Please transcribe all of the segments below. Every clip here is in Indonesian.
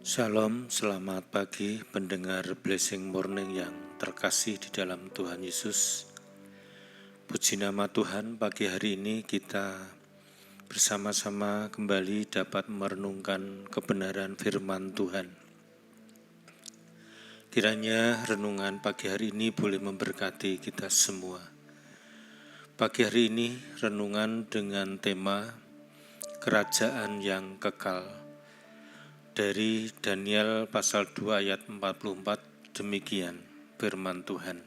Shalom, selamat pagi pendengar Blessing Morning yang terkasih di dalam Tuhan Yesus. Puji nama Tuhan, pagi hari ini kita bersama-sama kembali dapat merenungkan kebenaran firman Tuhan. Kiranya renungan pagi hari ini boleh memberkati kita semua. Pagi hari ini renungan dengan tema Kerajaan yang Kekal. Dari Daniel pasal 2 ayat 44, demikian firman Tuhan.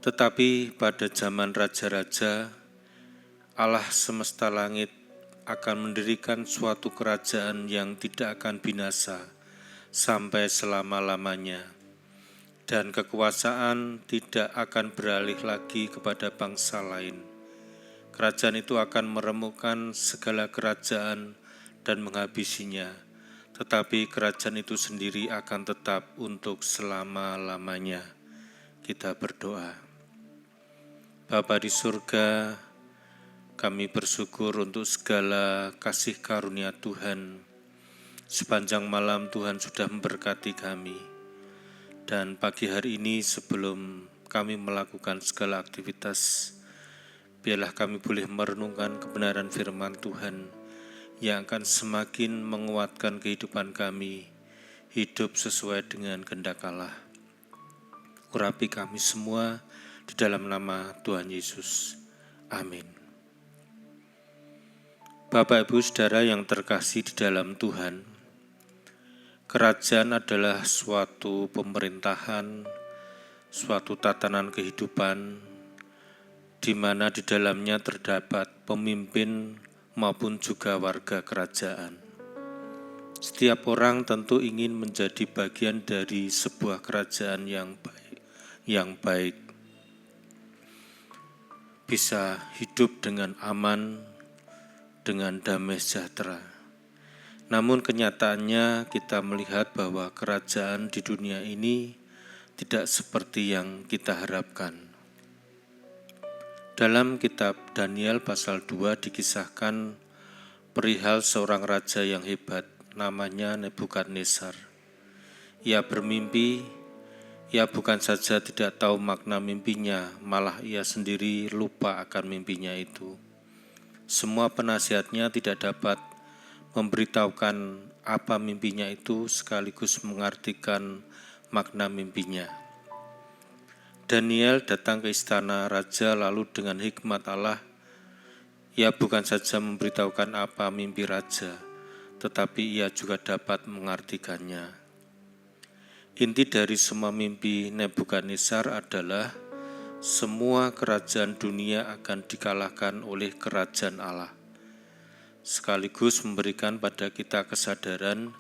Tetapi pada zaman raja-raja, Allah semesta langit akan mendirikan suatu kerajaan yang tidak akan binasa sampai selama-lamanya, dan kekuasaan tidak akan beralih lagi kepada bangsa lain. Kerajaan itu akan meremukkan segala kerajaan dan menghabisinya, tetapi kerajaan itu sendiri akan tetap untuk selama-lamanya. Kita berdoa. Bapa di surga, kami bersyukur untuk segala kasih karunia Tuhan. Sepanjang malam Tuhan sudah memberkati kami. Dan pagi hari ini sebelum kami melakukan segala aktivitas, biarlah kami boleh merenungkan kebenaran firman Tuhan yang akan semakin menguatkan kehidupan kami, hidup sesuai dengan kehendak Allah. Urapi kami semua di dalam nama Tuhan Yesus. Amin. Bapak, Ibu, Saudara yang terkasih di dalam Tuhan, kerajaan adalah suatu pemerintahan, suatu tatanan kehidupan, di mana di dalamnya terdapat pemimpin maupun juga warga kerajaan. Setiap orang tentu ingin menjadi bagian dari sebuah kerajaan yang baik. Bisa hidup dengan aman, dengan damai sejahtera. Namun kenyataannya kita melihat bahwa kerajaan di dunia ini tidak seperti yang kita harapkan. Dalam kitab Daniel pasal 2 dikisahkan perihal seorang raja yang hebat, namanya Nebukadnezar. Ia bermimpi, ia bukan saja tidak tahu makna mimpinya, malah ia sendiri lupa akan mimpinya itu. Semua penasihatnya tidak dapat memberitahukan apa mimpinya itu sekaligus mengartikan makna mimpinya. Daniel datang ke istana raja lalu dengan hikmat Allah, ia bukan saja memberitahukan apa mimpi raja, tetapi ia juga dapat mengartikannya. Inti dari semua mimpi Nebukadnezar adalah semua kerajaan dunia akan dikalahkan oleh kerajaan Allah. Sekaligus memberikan pada kita kesadaran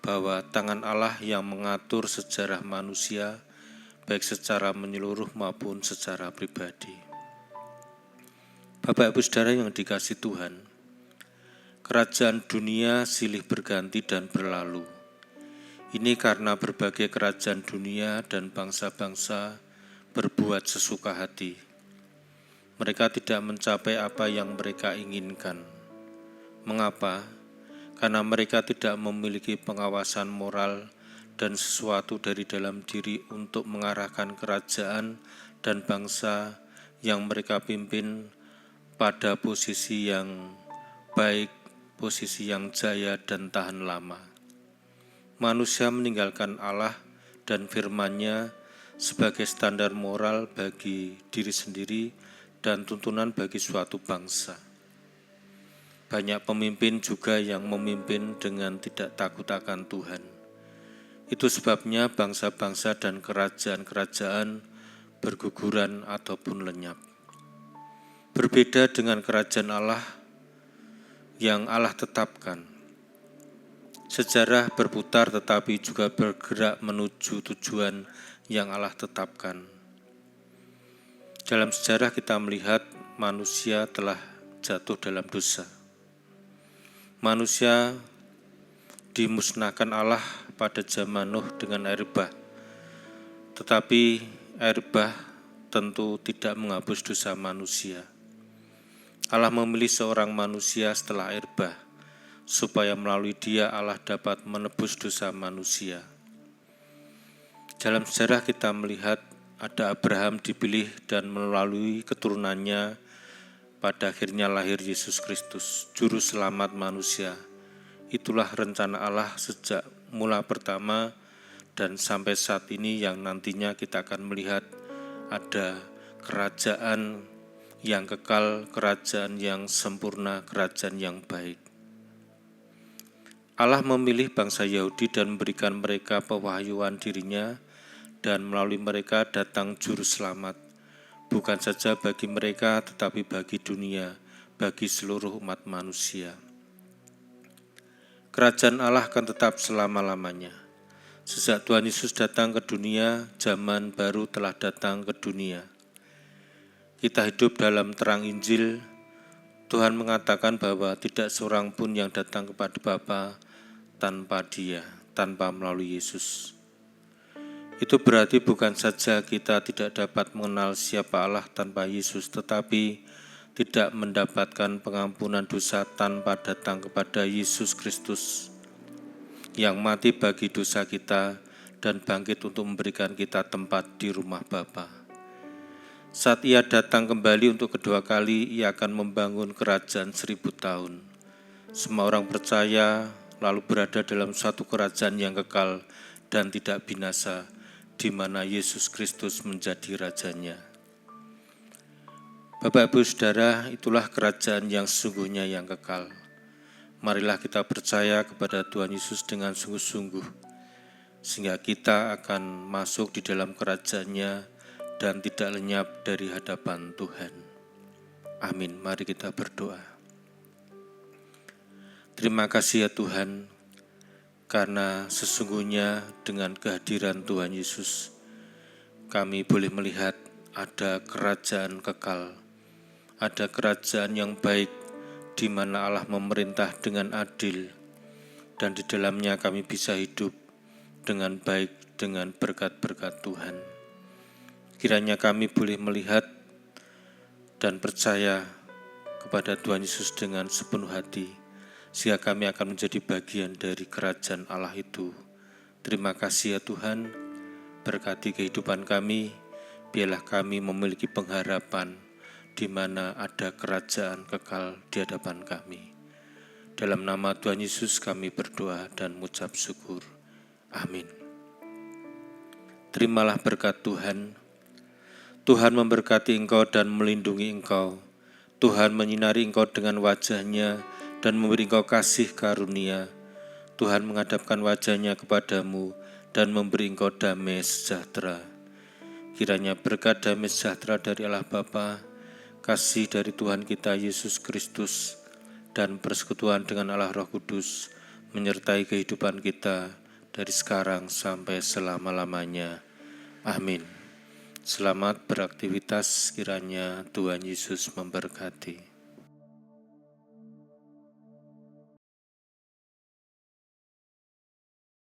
bahwa tangan Allah yang mengatur sejarah manusia baik secara menyeluruh maupun secara pribadi. Bapak, Ibu, Saudara yang dikasihi Tuhan, kerajaan dunia silih berganti dan berlalu. Ini karena berbagai kerajaan dunia dan bangsa-bangsa berbuat sesuka hati. Mereka tidak mencapai apa yang mereka inginkan. Mengapa? Karena mereka tidak memiliki pengawasan moral dan sesuatu dari dalam diri untuk mengarahkan kerajaan dan bangsa yang mereka pimpin pada posisi yang baik, posisi yang jaya dan tahan lama. Manusia meninggalkan Allah dan firman-Nya sebagai standar moral bagi diri sendiri dan tuntunan bagi suatu bangsa. Banyak pemimpin juga yang memimpin dengan tidak takut akan Tuhan. Itu sebabnya bangsa-bangsa dan kerajaan-kerajaan berguguran ataupun lenyap. Berbeda dengan kerajaan Allah yang Allah tetapkan. Sejarah berputar tetapi juga bergerak menuju tujuan yang Allah tetapkan. Dalam sejarah kita melihat manusia telah jatuh dalam dosa. Manusia dimusnahkan Allah pada zaman Nuh dengan air bah. Tetapi air bah tentu tidak menghapus dosa manusia. Allah memilih seorang manusia setelah air bah, supaya melalui Dia Allah dapat menebus dosa manusia. Dalam sejarah kita melihat ada Abraham dipilih dan melalui keturunannya pada akhirnya lahir Yesus Kristus, Juru Selamat manusia. Itulah rencana Allah sejak mula pertama dan sampai saat ini yang nantinya kita akan melihat ada kerajaan yang kekal, kerajaan yang sempurna, kerajaan yang baik. Allah memilih bangsa Yahudi dan memberikan mereka pewahyuan dirinya dan melalui mereka datang Juru Selamat, bukan saja bagi mereka tetapi bagi dunia, bagi seluruh umat manusia. Kerajaan Allah akan tetap selama-lamanya. Sejak Tuhan Yesus datang ke dunia, zaman baru telah datang ke dunia. Kita hidup dalam terang Injil. Tuhan mengatakan bahwa tidak seorang pun yang datang kepada Bapa tanpa Dia, tanpa melalui Yesus. Itu berarti bukan saja kita tidak dapat mengenal siapa Allah tanpa Yesus, tetapi tidak mendapatkan pengampunan dosa tanpa datang kepada Yesus Kristus yang mati bagi dosa kita dan bangkit untuk memberikan kita tempat di rumah Bapa. Saat Ia datang kembali untuk kedua kali, Ia akan membangun kerajaan 1000 tahun. Semua orang percaya lalu berada dalam satu kerajaan yang kekal dan tidak binasa, di mana Yesus Kristus menjadi rajanya. Bapak, Ibu, Saudara, itulah kerajaan yang sesungguhnya yang kekal. Marilah kita percaya kepada Tuhan Yesus dengan sungguh-sungguh, sehingga kita akan masuk di dalam kerajaan-Nya dan tidak lenyap dari hadapan Tuhan. Amin. Mari kita berdoa. Terima kasih ya Tuhan, karena sesungguhnya dengan kehadiran Tuhan Yesus, kami boleh melihat ada kerajaan kekal, ada kerajaan yang baik, di mana Allah memerintah dengan adil, dan di dalamnya kami bisa hidup dengan baik, dengan berkat-berkat Tuhan. Kiranya kami boleh melihat dan percaya kepada Tuhan Yesus dengan sepenuh hati, sehingga kami akan menjadi bagian dari kerajaan Allah itu. Terima kasih ya Tuhan, berkati kehidupan kami, biarlah kami memiliki pengharapan di mana ada kerajaan kekal di hadapan kami. Dalam nama Tuhan Yesus kami berdoa dan mengucap syukur. Amin. Terimalah berkat Tuhan. Tuhan memberkati engkau dan melindungi engkau. Tuhan menyinari engkau dengan wajah-Nya dan memberi engkau kasih karunia. Tuhan menghadapkan wajah-Nya kepadamu dan memberi engkau damai sejahtera. Kiranya berkat damai sejahtera dari Allah Bapa, kasih dari Tuhan kita Yesus Kristus, dan persekutuan dengan Allah Roh Kudus menyertai kehidupan kita dari sekarang sampai selama-lamanya. Amin. Selamat beraktivitas, kiranya Tuhan Yesus memberkati.